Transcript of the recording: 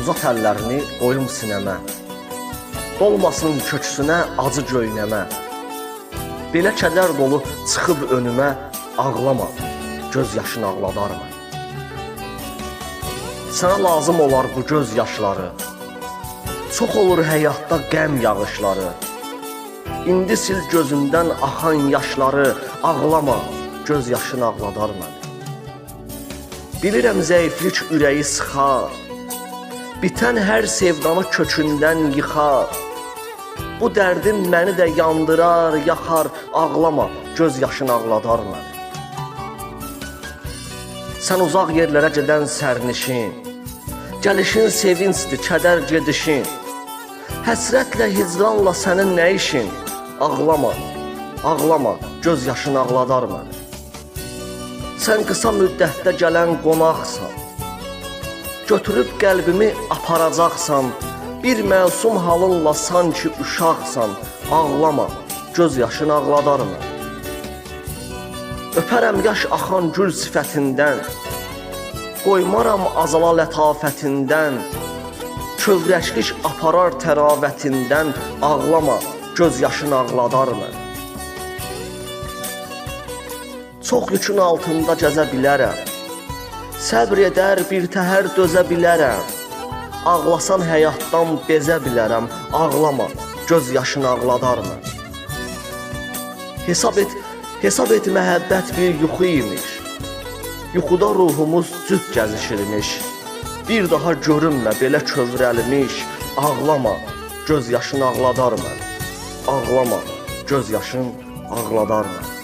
uzat əllərini qoyum sinəmə. Dolmasın köksünə acı göynəmə. Belə kədər dolu çıxıb önümə, ağlama, göz yaşın ağladar mən. Sənə lazım olar bu göz yaşları, çox olur həyatda qəm yağışları. İndi sil gözündən axan yaşları, ağlama, göz yaşın ağladar mən. Bilirəm zəiflik ürəyi sıxar, bitən hər sevdanı kökündən yıxar. Bu dərdin məni də yandırar, yaxar, ağlama, göz yaşın ağladar məni. Sən uzaq yerlərə gedən sərnişin, gəlişin sevincdir, kədər gedişin. Həsrətlə, hicranla sənin nə işin? Ağlama, ağlama, göz yaşın ağladar məni. Sən qısa müddətdə gələn qonaqsan, götürüb qəlbimi aparacaqsan. Bir məsum halınla sanki uşaqsan, ağlama, göz yaşın ağladar məni. Öpərəm yaş axan gül sifətindən, qoymaram azala lətafətindən. Kövrəşlik aparar təravətindən, ağlama, göz yaşın ağladar məni. Çox yükün altında gəzə bilərəm, səbr edər bir təhər dözə bilərəm. Ağlasan həyatdan bezə bilərəm, ağlama, göz yaşın ağladar məni. Hesab et məhəbbət bir yuxu imiş, yuxuda ruhumuz cüt gəzişirmiş. Bir daha görünmə belə kövrəlmiş, ağlama, göz yaşın ağladar məni. Ağlama, göz yaşın ağladar məni.